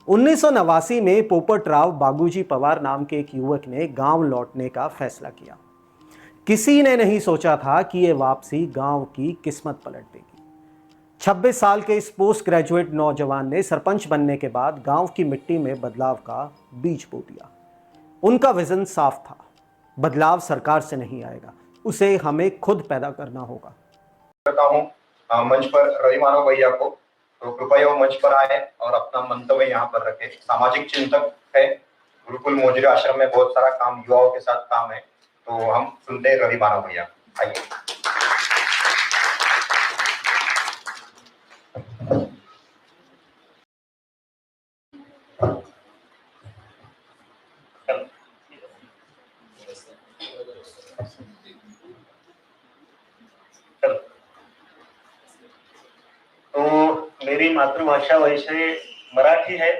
1989 में पोपटराव बाबूजी पवार नाम के एक युवक ने गांव लौटने का फैसला किया। किसी ने नहीं सोचा था कि यह वापसी गांव की किस्मत पलट देगी। 26 साल के इस पोस्ट ग्रेजुएट नौजवान ने सरपंच बनने के बाद गांव की मिट्टी में बदलाव का बीज बो दिया। उनका विजन साफ था, बदलाव सरकार से नहीं आएगा, उसे हमें खुद पैदा करना होगा। करता हूं मंच पर रवि मानव भैया को, तो कृपया वो मंच पर आए और अपना मंतव्य यहाँ पर रखे। सामाजिक चिंतक है, गुरुकुल मोजरे आश्रम में बहुत सारा काम युवाओं के साथ काम है, तो हम सुनते हैं रवि मानव भैया। आइए। तो मेरी मातृभाषा वैसे मराठी है,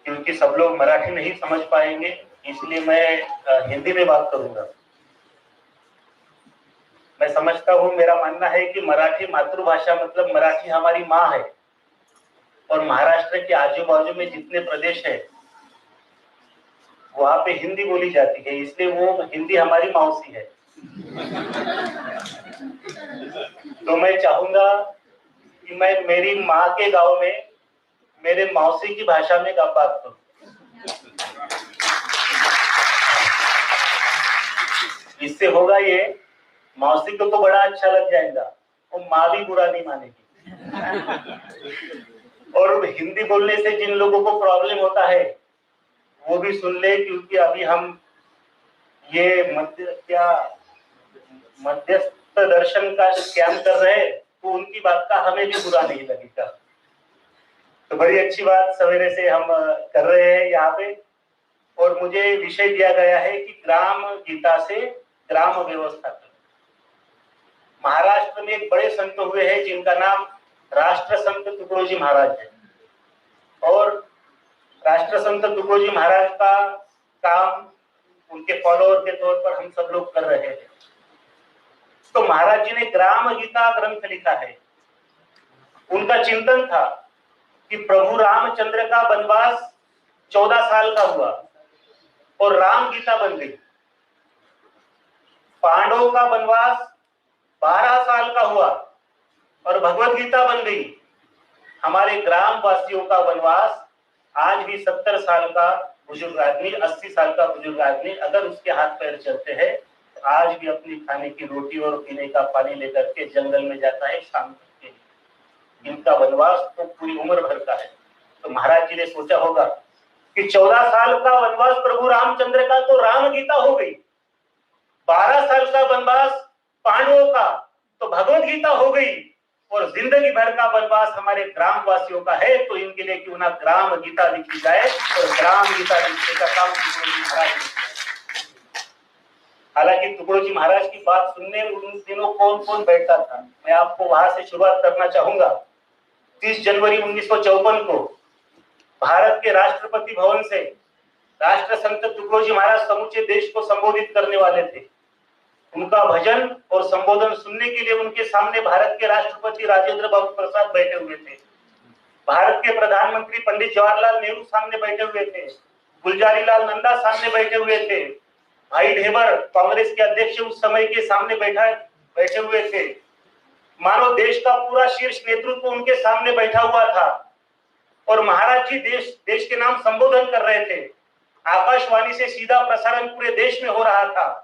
क्योंकि सब लोग मराठी नहीं समझ पाएंगे, इसलिए मैं हिंदी में बात करूंगा। मैं समझता हूँ, मेरा मानना है कि मराठी मातृभाषा मतलब मराठी हमारी माँ है, और महाराष्ट्र के आजू बाजू में जितने प्रदेश है वहां पे हिंदी बोली जाती है, इसलिए वो हिंदी हमारी मौसी है। तो मैं चाहूंगा कि मैं मेरी माँ के गांव में मेरे मौसी की भाषा में बात करूं। इससे होगा ये, मौसी को तो बड़ा अच्छा लग जाएगा, वो माँ भी बुरा नहीं मानेगी। और हिंदी बोलने से जिन लोगों को प्रॉब्लम होता है वो भी सुन ले, क्योंकि अभी हम ये मध्यस्थ दर्शन का स्कैम कर रहे हैं, तो उनकी बात का हमें भी बुरा नहीं लगेगा। तो बड़ी अच्छी बात सवेरे से हम कर रहे हैं यहाँ पे, और मुझे विषय दिया गया है कि ग्राम गीता से ग्राम व्यवस्था कर। महाराष्ट्र में एक बड़े संत हुए हैं जिनका नाम राष्ट्र संत तुकडोजी महाराज है, और राष्ट्र संत तुकडोजी महाराज का काम उनके फॉलोअर के तौर पर हम सब लोग कर रहे हैं। तो महाराज जी ने ग्राम गीता ग्रंथ लिखा है। उनका चिंतन था कि प्रभु रामचंद्र का वनवास 14 साल का हुआ और राम गीता बन गई। पांडवों का वनवास 12 साल का हुआ और भगवत गीता बन गई। हमारे ग्राम वासियों का वनवास आज भी 70 साल का बुजुर्ग आदमी, 80 साल का बुजुर्ग आदमी अगर उसके हाथ पैर चलते हैं तो आज भी अपनी खाने की रोटी और पीने का पानी लेकर के जंगल में जाता है शाम के। इनका वनवास तो पूरी उम्र भर का है। तो महाराज जी ने सोचा होगा कि 14 साल का वनवास प्रभु रामचंद्र का तो राम गीता हो गई, 12 साल का वनवास पांडवों का तो भगवत गीता हो गई, और जिंदगी भर का वनवास हमारे ग्राम वासियों का है, तो इनके लिए क्यों ना ग्राम गीता लिखी जाए। और ग्राम गीता लिखने का काम तुकडोजी महाराज ने किया। हालांकि तुकडोजी महाराज की बात सुनने उन दिनों कौन कौन बैठता था, मैं आपको वहां से शुरुआत करना चाहूंगा। 30 जनवरी 1954 को भारत के राष्ट्रपति भवन से राष्ट्र संत तुकडोजी महाराज समूचे देश को संबोधित करने वाले थे। उनका भजन और संबोधन सुनने के लिए उनके सामने भारत के राष्ट्रपति राजेंद्र बाबू प्रसाद बैठे हुए थे, भारत के प्रधानमंत्री पंडित जवाहरलाल नेहरू सामने बैठे हुए थे, गुलजारी लाल नंदा सामने बैठे हुए थे, भाई ढेबर कांग्रेस के अध्यक्ष उस समय के सामने बैठे हुए थे। मानो देश का पूरा शीर्ष नेतृत्व उनके सामने बैठा हुआ था, और महाराज जी देश के नाम संबोधन कर रहे थे। आकाशवाणी से सीधा प्रसारण पूरे देश में हो रहा था,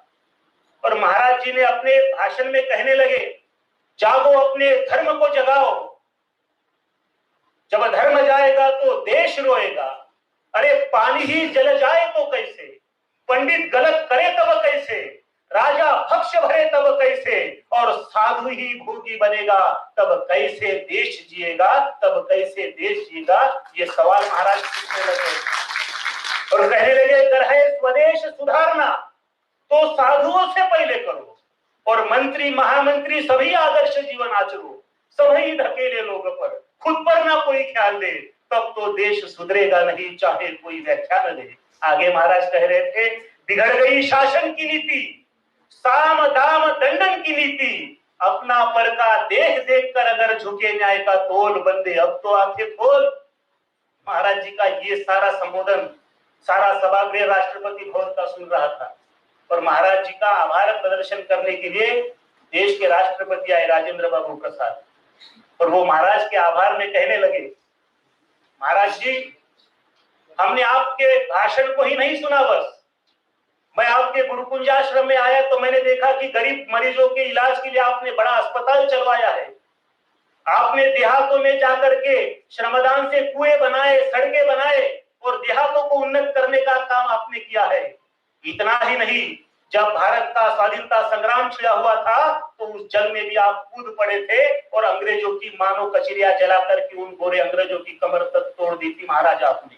और महाराज जी ने अपने भाषण में कहने लगे, जागो अपने धर्म को जगाओ, जब धर्म जाएगा तो देश रोएगा। अरे पानी ही जल जाए तो कैसे, पंडित गलत करे तब कैसे, राजा भक्ष भरे तब कैसे, और साधु ही भोगी बनेगा तब कैसे देश जिएगा, तब कैसे देश जिएगा। ये सवाल महाराज पूछने लगे और कहने लगे, अगर है स्वदेश सुधारना तो साधुओं से पहले करो, और मंत्री महामंत्री सभी आदर्श जीवन आचरो, सभी धकेले लोग पर, खुद पर ना कोई ख्याल दे, तब तो देश सुधरेगा नहीं चाहे कोई व्याख्यान दे। आगे महाराज कह रहे थे, बिगड़ गई शासन की नीति, साम दाम दंडन की नीति, अपना पर का देख देख कर अगर झुके न्याय का तोल, बंदे अब तो आंखें खोल, महाराज जी का ये सारा संबोधन, सारा सभागृह राष्ट्रपति भवन का सुन रहा था और महाराज जी का आभार प्रदर्शन करने के लिए देश के राष्ट्रपति आए राजेंद्र बाबू प्रसाद, और वो महाराज के आभार में कहने लगे, महाराज जी हमने आपके भाषण को ही नहीं सुना, बस मैं आपके गुरुकुंज आश्रम में आया तो मैंने देखा कि गरीब मरीजों के इलाज के लिए आपने बड़ा अस्पताल चलवाया है, आपने देहातों में जाकर के श्रमदान से कुएं बनाए, सड़कें बनाए और देहातों को उन्नत करने का काम आपने किया है। इतना ही नहीं, जब भारत का स्वाधीनता संग्राम छिड़ा हुआ था तो उस जंग में भी आप कूद पड़े थे और अंग्रेजों की मानो कचरिया जला करके उन गोरे अंग्रेजों की कमर तक तोड़ दी थी महाराज आपने।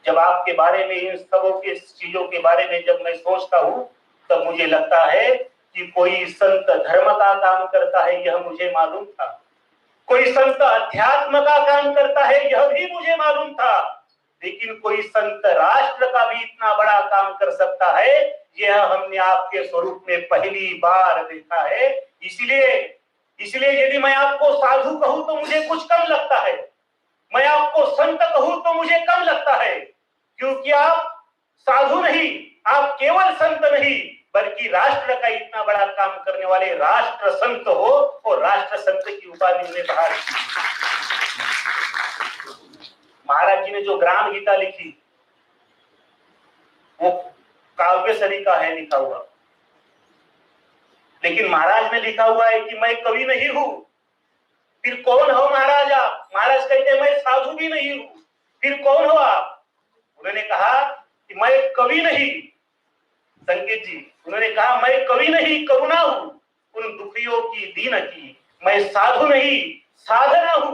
जब आपके बारे में, इन सबों के चीजों के बारे में जब मैं सोचता हूँ तब मुझे लगता है कि कोई संत धर्म का काम करता है, यह मुझे मालूम था, कोई संत अध्यात्म का काम करता है यह भी मुझे मालूम था, लेकिन कोई संत राष्ट्र का भी इतना बड़ा काम कर सकता है यह हमने आपके स्वरूप में पहली बार देखा है। इसलिए यदि मैं आपको साधु कहूं तो मुझे कुछ कम लगता है, मैं आपको संत कहूं तो मुझे कम लगता है, क्योंकि आप साधु नहीं, आप केवल संत नहीं बल्कि राष्ट्र का इतना बड़ा काम करने वाले राष्ट्र संत हो, और राष्ट्र संत की उपाधि उन्हें बहाल की। महाराज जी ने जो ग्राम गीता लिखी वो काव्य सरिता है लिखा हुआ, लेकिन महाराज ने लिखा हुआ है कि मैं कवि नहीं हूं। फिर कौन हो महाराज आप? महाराज कहते मैं साधु भी नहीं हूं, फिर कौन हो आप? उन्होंने कहा कि मैं कवि नहीं, संकेत जी, उन्होंने कहा मैं कवि नहीं करुणा हूं उन दुखियों की दीन की, मैं साधु नहीं साधना हूं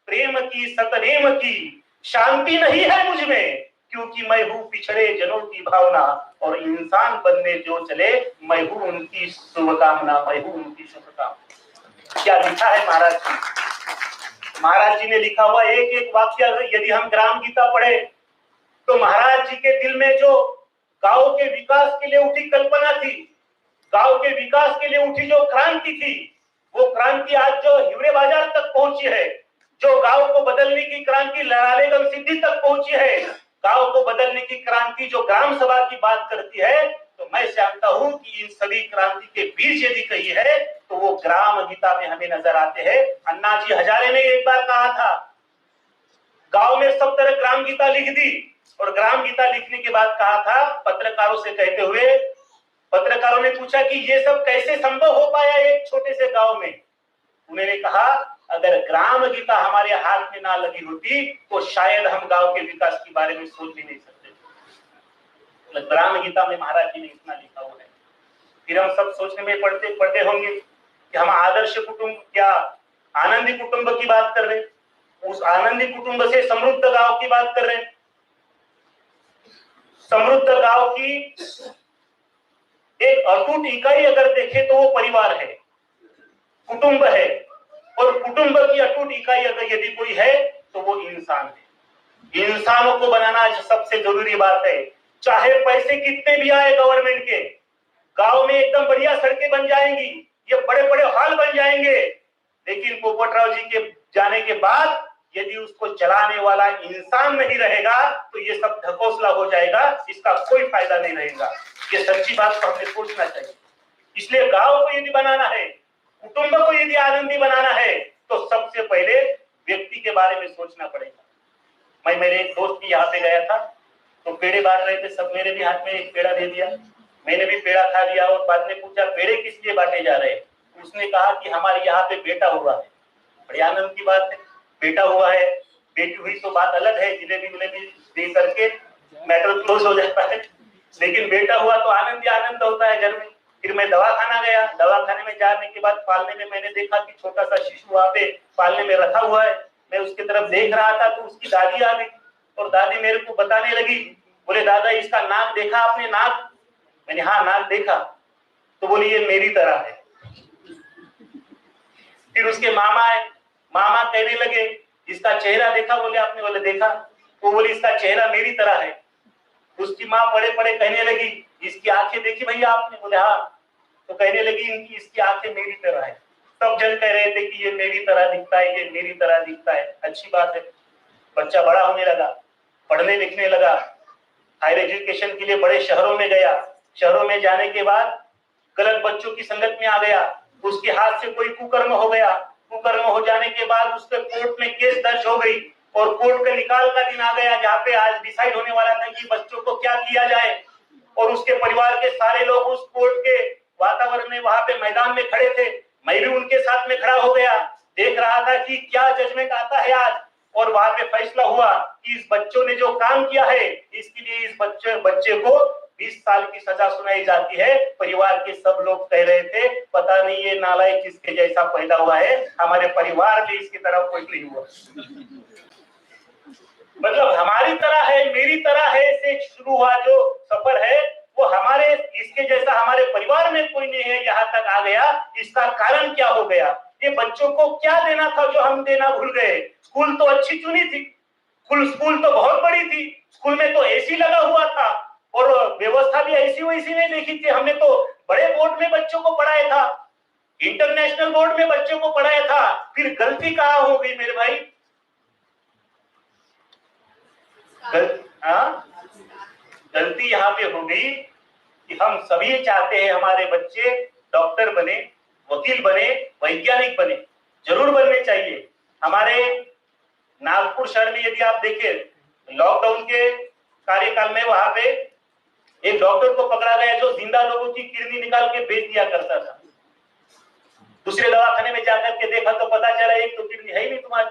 प्रेम की सतनेम की, शांति नहीं है मुझ में क्योंकि मैं हूं पिछड़े जनों की भावना, और इंसान बनने जो चले मैं हूं उनकी शुभकामना, मैं हूं उनकी शुभकामना। क्या लिखा है महाराज जी? महाराज जी ने लिखा हुआ एक एक वाक्य यदि हम ग्राम गीता पढ़े तो महाराज जी के दिल में जो गांव के विकास के लिए उठी कल्पना थी, गांव के विकास के लिए उठी जो क्रांति थी, वो क्रांति आज जो हिवरे बाजार तक पहुंची है, जो गांव को बदलने की क्रांति लड़ालेगंज सिद्धि तक पहुंची है, गांव को बदलने की क्रांति जो ग्राम सभा की बात करती है, तो मैं जानता हूं कि इन सभी क्रांति के बीज यदि कही है तो वो ग्राम गीता में हमें नजर आते हैं। अन्ना जी हजारे ने एक बार कहा था, गांव में सब तरह ग्राम गीता लिख दी, और ग्राम गीता लिखने के बाद कहा था पत्रकारों से कहते हुए, पत्रकारों ने पूछा कि ये सब कैसे संभव हो पाया एक छोटे से गांव में? उन्होंने कहा अगर ग्राम गीता हमारे हाथ में ना लगी होती तो शायद हम गांव के विकास के बारे में सोच भी नहीं सकते। ग्राम गीता में महाराज जी ने इतना लिखा हुआ है। फिर हम सब सोचने में पड़ते होंगे कि हम आदर्श कुटुंब क्या आनंदी कुटुंब की बात कर रहे हैं, उस आनंदी कुटुंब से समृद्ध गांव की बात कर रहे हैं। समृद्ध गांव की एक अटूट इकाई अगर देखें तो वो परिवार है, कुटुंब है, और कुटुंब की अटूट इकाई अगर यदि कोई है तो वो इंसान है। इंसानों को बनाना सबसे जरूरी बात है। चाहे पैसे कितने भी आए गवर्नमेंट के, गांव में एकदम बढ़िया सड़कें बन जाएंगी, ये बड़े बड़े हॉल बन जाएंगे, लेकिन पोपटराव जी के जाने के बाद यदि उसको चलाने वाला इंसान नहीं रहेगा तो ये सब ढकोसला हो जाएगा, इसका कोई फायदा नहीं रहेगा। ये सच्ची बात को हमें सोचना चाहिए। इसलिए गांव को यदि बनाना है, कुटुंब को यदि आनंदी बनाना है तो सबसे पहले व्यक्ति के बारे में सोचना पड़ेगा। मैं मेरे एक दोस्त की यहाँ पे गया था तो पेड़े बांट रहे थे, सब मेरे भी हाथ में एक पेड़ा दे दिया, मैंने भी पेड़ा खा लिया, और बाद में पूछा पेड़े किस लिए बांटे जा रहे हैं? उसने कहा कि हमारे यहाँ पे बेटा हुआ है। बड़ी आनंद की बात है, बेटा हुआ है, बेटी हुई तो बात अलग है, जिलेबी दे करके मैटर क्लोज हो जाता है, लेकिन बेटा हुआ तो आनंद ही आनंद होता है घर में। फिर मैं दवाखाना गया, दवाखाने में जाने के बाद पालने में मैंने देखा कि छोटा सा शिशु वहां पे पालने में रखा हुआ है। मैं उसकी तरफ देख रहा था तो उसकी दादी आ गई और दादी मेरे को बताने लगी, बोले दादा इसका नाक देखा आपने? नाक? मैंने हाँ नाक देखा। तो बोली ये मेरी तरह है। फिर उसके मामा आए, मामा कहने लगे इसका चेहरा देखा? बोले आपने? बोले देखा। तो बोली इसका चेहरा मेरी तरह है। उसकी माँ पड़े पड़े कहने लगी इसकी आंखें देखी भैया आपने? बोले हाँ। तो कहने लगी इनकी इसकी आंखें मेरी तरह है। सब जन कह रहे थे कि ये मेरी तरह दिखता है, ये मेरी तरह दिखता है। अच्छी बात है, बच्चा बड़ा होने लगा। पढ़ने लिखने लगा, हायर एजुकेशन के लिए बड़े शहरों में गया। शहरों में जाने के बाद गलत बच्चों की संगत में आ गया, उसके हाथ से कोई कुकर्म हो गया। कुकर्म हो जाने के बाद उसके कोर्ट में केस दर्ज हो गई और कोर्ट का निकाल का दिन आ गया, जहाँ पे आज डिसाइड होने वाला था कि बच्चों को क्या किया जाए। और उसके परिवार के सारे लोग उस कोर्ट के वातावरण में वहां पे मैदान में खड़े थे। मैं भी उनके साथ में खड़ा हो गया, देख रहा था कि क्या जजमेंट आता है आज। और वहां पे फैसला हुआ कि इस बच्चों ने जो काम किया है इसके लिए इस बच्चे को 20 साल की सजा सुनाई जाती है। परिवार के सब लोग कह रहे थे पता नहीं ये नालायक किसके जैसा पैदा हुआ है, हमारे परिवार में इसकी तरह कोई नहीं हुआ। मतलब हमारी तरह है, मेरी तरह है से शुरू हुआ जो सफर है वो हमारे इसके जैसा हमारे परिवार में कोई नहीं है, यहाँ तक आ गया। इसका कारण क्या हो गया? ये बच्चों को क्या देना था जो हम देना भूल गए? स्कूल तो अच्छी चुनी थी, स्कूल तो बहुत बड़ी थी, स्कूल में तो एसी लगा हुआ था और व्यवस्था भी ऐसी वैसी नहीं देखी थी। हमने तो बड़े बोर्ड में बच्चों को पढ़ाया था, इंटरनेशनल बोर्ड में बच्चों को पढ़ाया था। फिर गलती कहाँ हो गई मेरे भाई? गलती यहाँ पे हो गई कि हम सभी चाहते हैं हमारे बच्चे डॉक्टर बने, वकील बने, वैज्ञानिक बने, जरूर बनने चाहिए। हमारे नागपुर शहर में यदि आप देखें लॉकडाउन के कार्यकाल में वहां पे एक डॉक्टर को पकड़ा गया जो जिंदा लोगों की किडनी निकाल के बेच दिया करता था। दूसरे दवाखाने में जाकर के देखा तो पता चला एक तो किडनी है ही नहीं तुम्हारी,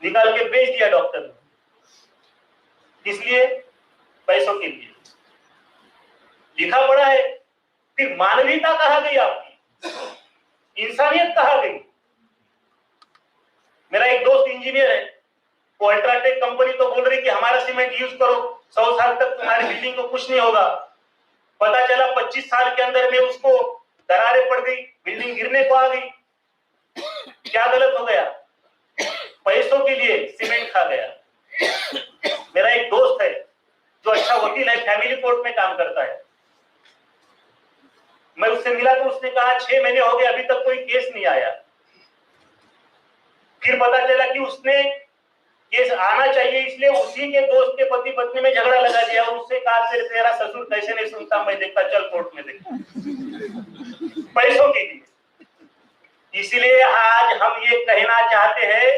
निकाल के बेच दिया डॉक्टर ने। इसलिए पैसों के लिए लिखा पड़ा है। फिर मानवीयता कहाँ गई आपकी? इंसानियत कहाँ गई? मेरा एक दोस्त इंजीनियर है, वो अल्ट्राटेक कंपनी तो बोल रही कि हमारा सीमेंट यूज करो, 100 साल तक तुम्हारी बिल्डिंग को कुछ नहीं होगा। पता चला 25 साल के अंदर में उसको दरारें पड़ गई, बिल्डिंग गिरने को आ गई। क्या गलत हो गया? पैसों के लिए सीमेंट खा गया। मेरा एक दोस्त है जो अच्छा वकील है, फैमिली कोर्ट में काम करता है। मैं उससे मिला तो उसने कहा 6 महीने हो गए अभी तक कोई केस नहीं आया। फिर पता चला कि उसने केस आना चाहिए इसलिए उसी के दोस्त के पति पत्नी में झगड़ा लगा दिया। उससे कहा तेरा ससुर कैसे नहीं सुनता, मैं देखता, चल कोर्ट में देखता। पैसों के लिए। इसलिए आज हम ये कहना चाहते हैं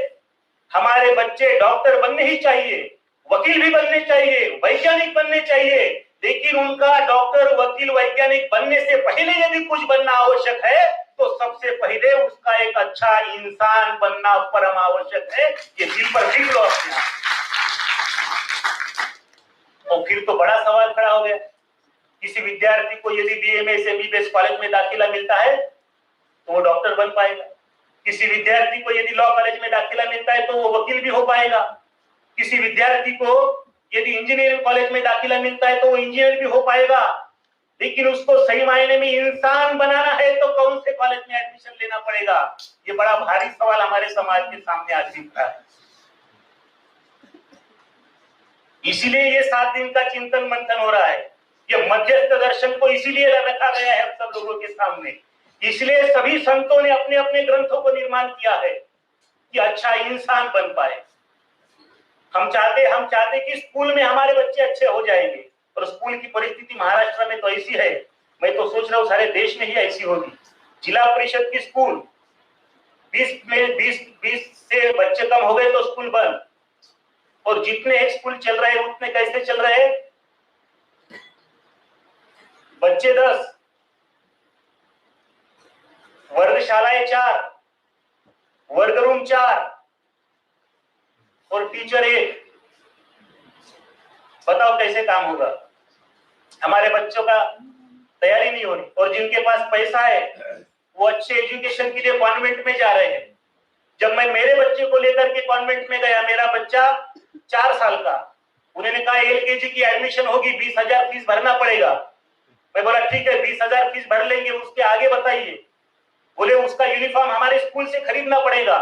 हमारे बच्चे डॉक्टर बनने ही चाहिए, वकील भी बनने चाहिए, वैज्ञानिक बनने चाहिए। लेकिन उनका डॉक्टर, वकील, वैज्ञानिक बनने से पहले यदि कुछ बनना आवश्यक है तो सबसे पहले उसका एक अच्छा इंसान बनना परम आवश्यक है। ये दिल पर लिख लो अपने। और फिर तो बड़ा सवाल खड़ा हो गया, किसी विद्यार्थी को यदि बीएमएस एमबीबीएस कॉलेज में दाखिला मिलता है तो वो डॉक्टर बन पाएगा। किसी विद्यार्थी को यदि लॉ कॉलेज में दाखिला मिलता है तो वो वकील भी हो पाएगा। किसी विद्यार्थी को यदि इंजीनियरिंग कॉलेज में दाखिला मिलता है तो वो इंजीनियर भी हो पाएगा। लेकिन उसको सही मायने में इंसान बनाना है तो कौन से कॉलेज में एडमिशन लेना पड़ेगा? ये बड़ा भारी सवाल हमारे समाज के सामने आज दिखता है। इसीलिए ये 7 दिन का चिंतन मंथन हो रहा है। ये मध्यस्थ दर्शन को इसीलिए रखा गया है सब लोगों के सामने। इसलिए सभी संतों ने अपने अपने ग्रंथों को निर्माण किया है कि अच्छा इंसान बन पाए। हम चाहते कि स्कूल में हमारे बच्चे अच्छे हो जाएंगे। और स्कूल की परिस्थिति महाराष्ट्र में तो ऐसी है, मैं तो सोच रहा हूँ सारे देश में ही ऐसी होगी। जिला परिषद की स्कूल 20 से बच्चे कम हो गए तो स्कूल बंद। और जितने एक स्कूल चल रहे हैं उतने कैसे चल रहे हैं? बच्चे 10, वर्गशालाएं 4, वर्गरूम 4 और टीचर 1। बताओ कैसे काम होगा? हमारे बच्चों का तैयारी नहीं हो रही। और जिनके पास पैसा है वो अच्छे एजुकेशन के लिए कॉन्वेंट में जा रहे हैं। जब मैं मेरे बच्चे को लेकर के कॉन्वेंट में गया, मेरा बच्चा 4 साल का, उन्होंने कहा एलकेजी की एडमिशन होगी, 20,000 फीस भरना पड़ेगा। मैं बोला ठीक है 20,000 फीस भर लेंगे, उसके आगे बताइए। बोले उसका यूनिफॉर्म हमारे स्कूल से खरीदना पड़ेगा।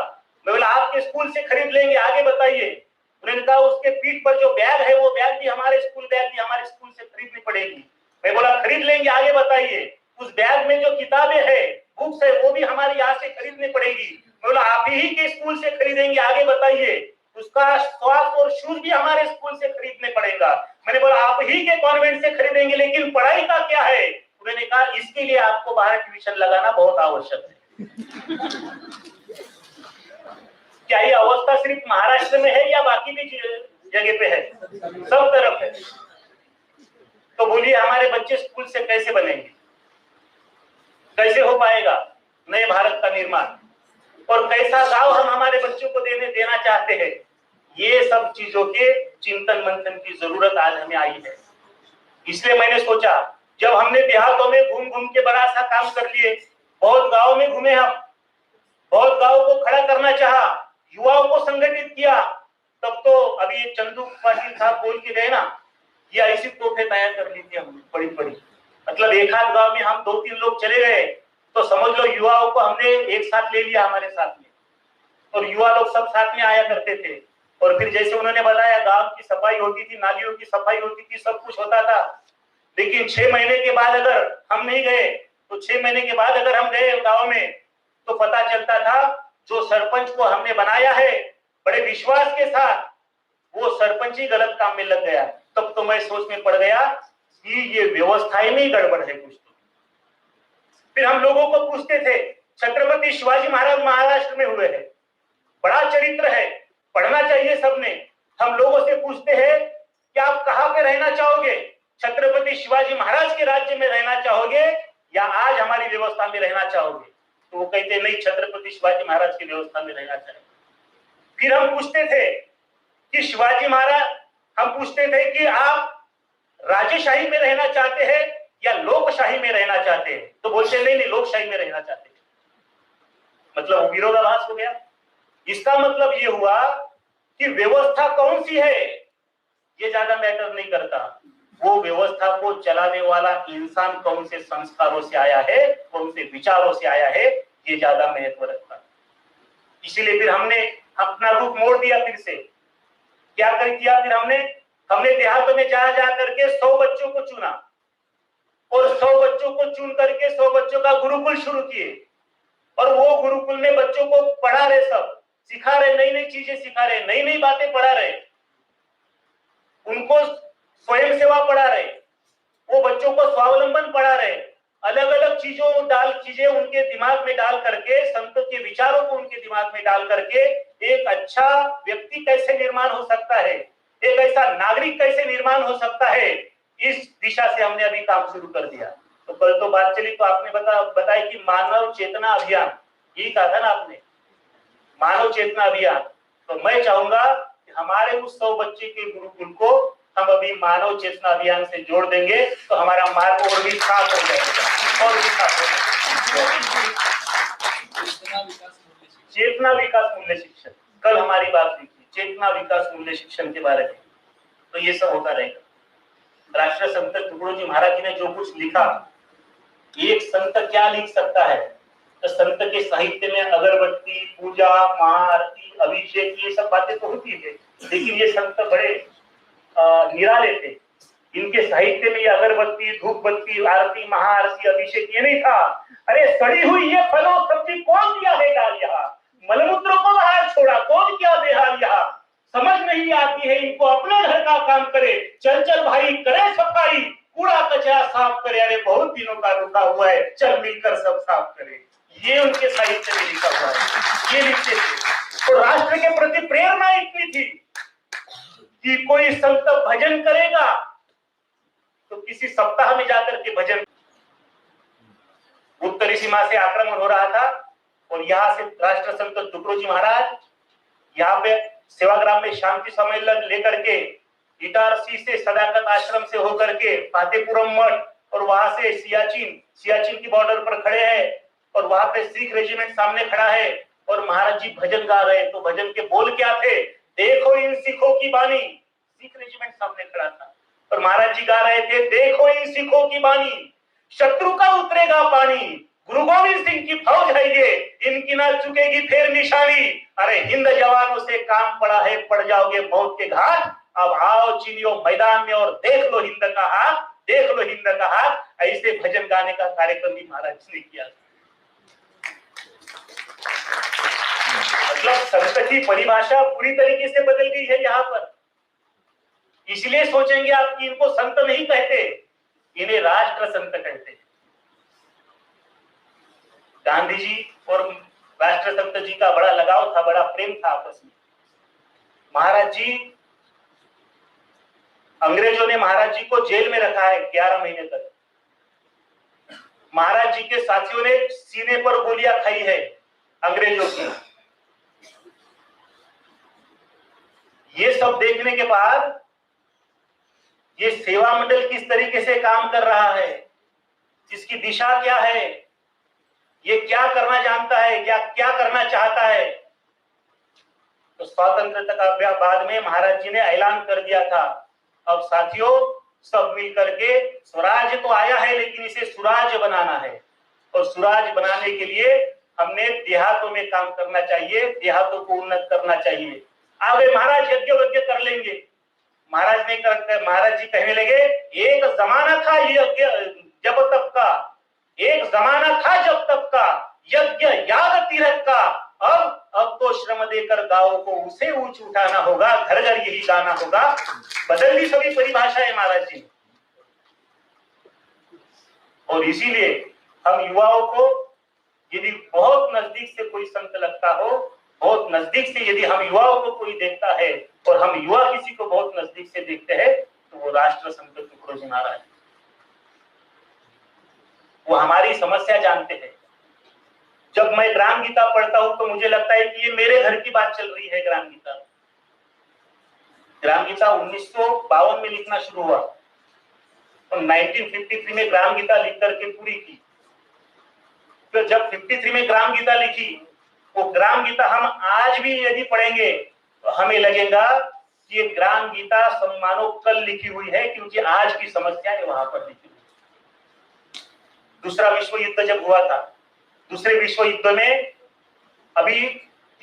मैं बोला आपके स्कूल से खरीद लेंगे, आगे बताइए। उन्होंने कहा उसके पीठ पर जो बैग है वो बैग भी हमारे स्कूल से खरीदनी पड़ेगी। मैं बोला खरीद लेंगे, आगे बताइए। उस बैग में जो किताबें है, बुक्स है, वो भी हमारे यहाँ से खरीदनी पड़ेगी। मैं बोला आप ही के स्कूल से खरीदेंगे, आगे बताइए। उसका सॉक्स और शूज भी हमारे स्कूल से खरीदने पड़ेगा। मैंने बोला आप ही के कॉन्वेंट से खरीदेंगे, लेकिन पढ़ाई का क्या है? उन्होंने कहा इसके लिए आपको बाहर ट्यूशन लगाना बहुत आवश्यक है। क्या ये अवस्था सिर्फ महाराष्ट्र में है या बाकी भी जगह पे है? सब तरफ है। तो बोलिए हमारे बच्चे स्कूल से कैसे बनेंगे? कैसे हो पाएगा नए भारत का निर्माण? और कैसा गांव हम हमारे बच्चों को देना चाहते हैं? ये सब चीजों के चिंतन मंथन की जरूरत आज हमें आई है। इसलिए मैंने सोचा, जब हमने देहातों में घूम घूम के बड़ा सा काम कर लिए, बहुत गांव में घूमे हम, बहुत गांव को खड़ा करना चाहा, युवाओं को संगठित किया, तब तो अभी ये चंदू पाटिल साहब बोल के गए ना, ये ऐसी तोहफे तैयार कर ली थी हमने बड़ी बड़ी। मतलब एक आध गांव में हम 2-3 लोग चले गए तो समझ लो युवाओं को हमने एक साथ ले लिया हमारे साथ में, और युवा लोग सब साथ में आया करते थे। और फिर जैसे उन्होंने बताया, गांव की सफाई होती थी, नालियों की सफाई होती थी, सब कुछ होता था। लेकिन 6 महीने के बाद अगर हम नहीं गए, तो 6 महीने के बाद अगर हम गए गांव में, तो पता चलता था जो सरपंच को हमने बनाया है बड़े विश्वास के साथ, वो सरपंच ही गलत काम में लग गया। तब तो मैं सोच में पड़ गया कि ये व्यवस्थाएं में ही गड़बड़ है कुछ तो। फिर हम लोगों को पूछते थे, छत्रपति शिवाजी महाराज महाराष्ट्र में हुए हैं, बड़ा चरित्र है, पढ़ना चाहिए सबने। हम लोगों से पूछते हैं कि आप कहां पे रहना चाहोगे, छत्रपति शिवाजी महाराज के राज्य में रहना चाहोगे या आज हमारी व्यवस्था में रहना चाहोगे? तो वो कहते नहीं, छत्रपति शिवाजी महाराज की व्यवस्था में रहना चाहिए। फिर हम पूछते थे कि शिवाजी महाराज, हम पूछते थे कि आप राजेशाही में रहना चाहते हैं या लोकशाही में रहना चाहते हैं? तो बोलते नहीं, लोकशाही में रहना चाहते हैं। मतलब विरोधाभास हो गया। इसका मतलब ये हुआ कि व्यवस्था कौन सी है ये ज्यादा मैटर नहीं करता, वो व्यवस्था को चलाने वाला इंसान कौन से संस्कारों से आया है, कौन से विचारों से आया है, ये ज्यादा महत्व रखता। इसीलिए फिर हमने अपना रूप मोड़ दिया। फिर से क्या कर किया? फिर हमने देहातों में जा करके 100 बच्चों को चुना, और 100 बच्चों को चुन करके 100 बच्चों का गुरुकुल शुरू किए। और वो गुरुकुल में बच्चों को पढ़ा रहे, सब सिखा रहे, नई नई चीजें सिखा रहे, नई नई बातें पढ़ा रहे, उनको स्वयं सेवा पढ़ा रहे, वो बच्चों को स्वावलंबन पढ़ा रहे, अलग अलग चीजें उनके दिमाग में डाल करके, संत के विचारों को उनके दिमाग में डाल करके एक अच्छा व्यक्ति कैसे निर्माण हो सकता है, एक ऐसा नागरिक कैसे निर्माण हो सकता है, इस दिशा से हमने अभी काम शुरू कर दिया। तो कल तो बात चली तो आपने बताया कि मानव चेतना अभियान, यही कहा था ना आपने, मानव चेतना अभियान। तो मैं चाहूंगा कि हमारे उस 100 बच्चे के गुरुकुल को हम अभी मानव चेतना अभियान से जोड़ देंगे तो हमारा मार्ग और भी साफ हो जाएगा, और भी साफ हो जाएगा। चेतना विकास मूल्य शिक्षण, कल हमारी बात हुई थी चेतना विकास मूल्य शिक्षण के बारे में। तो ये सब होता रहेगा। राष्ट्रीय संत तुकडोजी महाराज जी ने जो कुछ लिखा, एक संत क्या लिख सकता है? तो संत के साहित्य में अगरबत्ती, पूजा, महाआरती, अभिषेक, ये सब बातें तो होती है, लेकिन ये संत बड़े निराले थे। इनके साहित्य में ये अगरबत्ती, धूप बत्ती, आरती, महाआरती, अभिषेक ये नहीं था। अरे सड़ी हुई ये फलों सब्जी कौन दिया है डाल यहाँ, मलमूत्र को बाहर छोड़ा कौन किया बेहाल यहाँ, समझ नहीं आती है इनको अपने घर का काम करे, चल चल भाई करे सफाई, कूड़ा कचरा साफ करे, अरे बहुत दिनों का रुका हुआ है चल मिलकर सब साफ करे। ये उनके साहित्य में लिखा हुआ है, ये लिखते थे। तो राष्ट्र के प्रति प्रेरणा इतनी थी कि कोई संत भजन करेगा तो किसी सप्ताह में जाकर के भजन। उत्तरी सीमा से आक्रमण हो रहा था और यहाँ से राष्ट्र संत तुकडोजी महाराज यहाँ पे सेवाग्राम में शांति सम्मेलन लेकर के इटारसी से सदाकत आश्रम से होकर के फातेपुरम मठ और वहां से सियाचिन की बॉर्डर पर खड़े हैं, और वहां पे सिख रेजिमेंट सामने खड़ा है और महाराज जी भजन गा रहे। तो भजन के बोल क्या थे? देखो इन सिखों की बानी। सिख रेजिमेंट सामने खड़ा था और महाराज जी गा रहे थे, देखो इन सिखों की बानी, शत्रु का उतरेगा पानी, गुरु गोविंद सिंह की फौज है ये, इनकी ना चुकेगी फिर निशानी। अरे हिंद जवानों से काम पड़ा है, पड़ जाओगे मौत के घाट, अब आओ चिनियो मैदान में और देख लो हिंद का हाथ, देख लो हिंद का हाथ। ऐसे भजन गाने का कार्यक्रम भी महाराज ने किया। मतलब संत की परिभाषा पूरी तरीके से बदल गई है यहाँ पर। इसलिए सोचेंगे आप कि इनको संत नहीं कहते, इन्हें राष्ट्र संत कहते हैं। गांधी जी और राष्ट्र संत जी का बड़ा लगाव था, बड़ा प्रेम था आपस में। महाराज जी, अंग्रेजों ने महाराज जी को जेल में रखा है 11 महीने तक। महाराज जी के साथियों ने सीने पर गोलियां खाई है अंग्रेजों की। ये सब देखने के बाद ये सेवा मंडल किस तरीके से काम कर रहा है, इसकी दिशा क्या है, ये क्या करना जानता है, क्या करना चाहता है, तो स्वतंत्रता का बाद में महाराज जी ने ऐलान कर दिया था, अब साथियों सब मिल करके स्वराज तो आया है लेकिन इसे सुराज बनाना है, और सुराज बनाने के लिए हमने देहातों में काम करना चाहिए, देहातों को उन्नत करना चाहिए। आगे महाराज यज्ञ कर लेंगे। महाराज जी कहने लगे, एक जमाना था यज्ञ जब तक का, एक जमाना था जब तक का यज्ञ याग तीरथ का, अब तो श्रम देकर गांव को उसे ऊंच उठाना होगा, घर घर यही गाना होगा। बदल दी सभी परिभाषाएं महाराज जी। और इसीलिए हम युवाओं को यदि बहुत नजदीक से कोई संत लगता हो, बहुत नजदीक से यदि हम युवाओं को कोई देखता है और हम युवा किसी को बहुत नजदीक से देखते हैं, तो वो राष्ट्र संत तुकडोजी महाराज, वो हमारी समस्या जानते हैं। जब मैं ग्राम गीता पढ़ता हूं तो मुझे लगता है कि ये मेरे घर की बात चल रही है। ग्राम गीता 1952 में लिखना शुरू हुआ और 1953 में ग्राम गीता लिख करके पूरी की। तो जब 53 में ग्राम गीता लिखी, वो ग्राम गीता हम आज भी यदि पढ़ेंगे तो हमें लगेगा कि ये ग्राम गीता सम्मानो कल लिखी हुई है, क्योंकि आज की समस्याएं वहां पर लिखी हुई। दूसरा विश्व युद्ध जब हुआ था, दूसरे विश्व युद्ध में अभी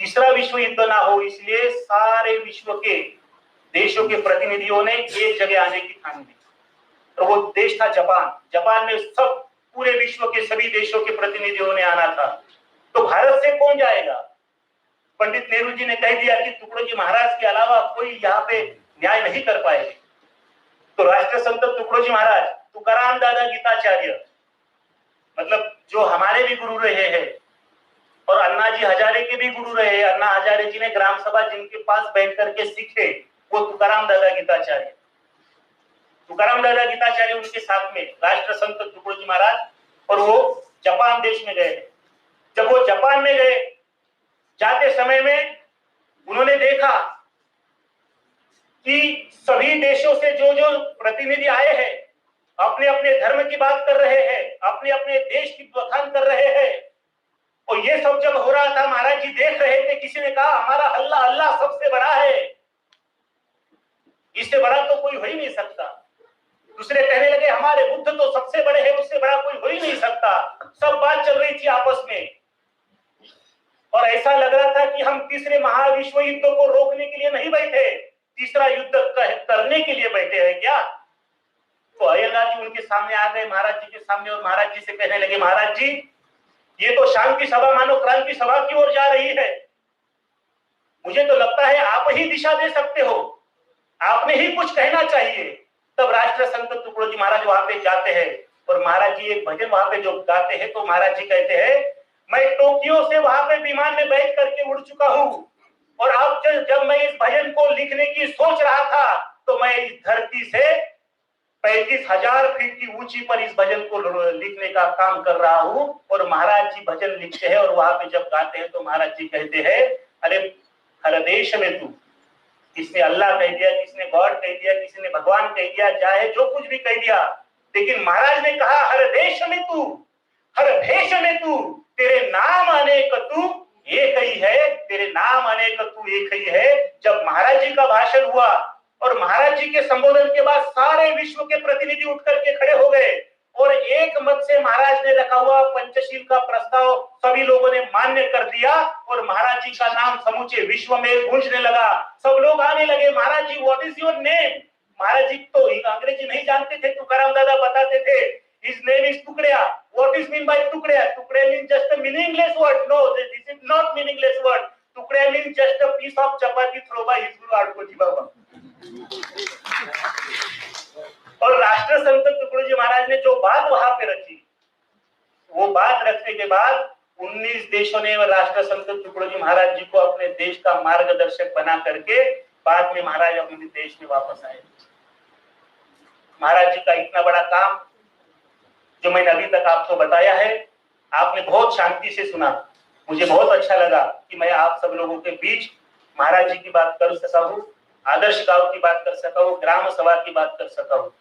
तीसरा विश्व युद्ध ना हो इसलिए सारे विश्व के देशों के प्रतिनिधियों ने एक जगह आने की ठान ली, और वो देश था जापान। जापान में सब पूरे विश्व के सभी देशों के प्रतिनिधियों ने आना था। तो भारत से कौन जाएगा? पंडित नेहरू जी ने कह दिया कि तुकडोजी महाराज के अलावा कोई यहाँ पे न्याय नहीं कर पाएंगे। तो राष्ट्र संत तुकडोजी महाराज, तुकाराम दादा गीताचार्य, मतलब जो हमारे भी गुरु रहे हैं और अन्ना जी हजारे के भी गुरु रहे हैं। अन्ना हजारे जी ने ग्राम सभा जिनके पास बैठ करके सीखे, वो तुकाराम दादा गीताचार्य। तुकाराम दादा गीताचार्य उनके साथ में राष्ट्र संत तुकडोजी महाराज, और वो जापान देश में गए। जब वो जापान में गए, जाते समय में उन्होंने देखा कि सभी देशों से जो जो प्रतिनिधि आए हैं अपने अपने धर्म की बात कर रहे हैं, अपने अपने देश की बखान कर रहे हैं। और ये सब जब हो रहा था, महाराज जी देख रहे थे। किसी ने कहा हमारा अल्लाह अल्लाह सबसे बड़ा है, इससे बड़ा तो कोई हो ही नहीं सकता। दूसरे कहने लगे हमारे बुद्ध तो सबसे बड़े हैं, उससे बड़ा कोई हो ही नहीं सकता। सब बात चल रही थी आपस में, और ऐसा लग रहा था कि हम तीसरे महाविश्व युद्ध को रोकने के लिए नहीं बैठे, तीसरा युद्ध करने के लिए बैठे हैं क्या। तो अय्यंगार जी उनके सामने आ गए, महाराज जी के सामने, और महाराज जी से कहने लगे, महाराज जी ये तो शांति सभा मानो क्रांति सभा की ओर जा रही है। मुझे तो लगता है आप ही दिशा दे सकते हो, आपने ही कुछ कहना चाहिए। तब राष्ट्र संत तुकडोजी महाराज वहां पे जाते हैं, और महाराज जी एक भजन वहां पे जो गाते हैं, तो महाराज जी कहते हैं, मैं टोक्यो से वहां पे विमान में बैठ करके उड़ चुका हूं, और अब जब मैं इस भजन को लिखने की सोच रहा था तो मैं इस धरती से 35,000 फीट की ऊंची पर इस भजन को लिखने का काम कर रहा हूं। और महाराज जी भजन लिखते हैं, और वहां पे जब गाते हैं तो महाराज जी कहते हैं, अरे हर देश में तू, किसने अल्लाह कह दिया, किसने गॉड कह दिया, किसी ने भगवान कह दिया, चाहे जो कुछ भी कह दिया, लेकिन महाराज ने कहा हर देश में तू, हर भेष में तू, तेरे नाम अनेक तू एक ही है, तेरे नाम अनेक तू एक ही है। जब महाराज जी का भाषण हुआ और महाराज जी के संबोधन के बाद सारे विश्व के प्रतिनिधि उठ करके खड़े हो गए, और एक मत से महाराज ने रखा हुआ पंचशील का प्रस्ताव सभी लोगों ने मान्य कर दिया, और महाराज जी का नाम समूचे विश्व में गूंजने लगा। सब लोग आने लगे, Maharaj ji what is your name. Maharaj ji तो अंग्रेजी नहीं जानते थे, तुकाराम दादा बताते थे, his name is Tukdiya. What is mean by Tukdiya? Tukdiya mean just a meaningless word. No, this is not meaningless word. Tukde mean just a piece of chapati throw by his guru Adkoji बाबा। और राष्ट्र संत टुकड़ोजी महाराज ने जो बात वहां पे रखी, वो बात रखने के बाद 19 देशों ने राष्ट्र संत टुकड़ोजी महाराज जी को अपने देश का मार्गदर्शक बना करके बाद में महाराज अपने देश में वापस आए। महाराज जी का इतना बड़ा काम जो मैंने अभी तक आपको बताया है, आपने बहुत शांति से सुना। मुझे बहुत अच्छा लगा कि मैं आप सब लोगों के बीच महाराज जी की बात कर सका हूँ, आदर्श गांव की बात कर सका हूँ, ग्राम सभा की बात कर सका हूँ।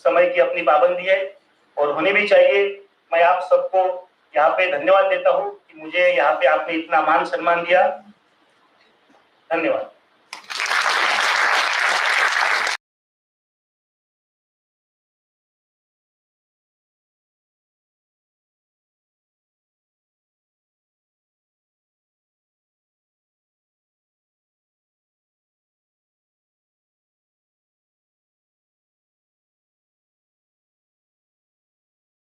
समय की अपनी पाबंदी है और होनी भी चाहिए। मैं आप सबको यहाँ पे धन्यवाद देता हूँ कि मुझे यहाँ पे आपने इतना मान सम्मान दिया। धन्यवाद।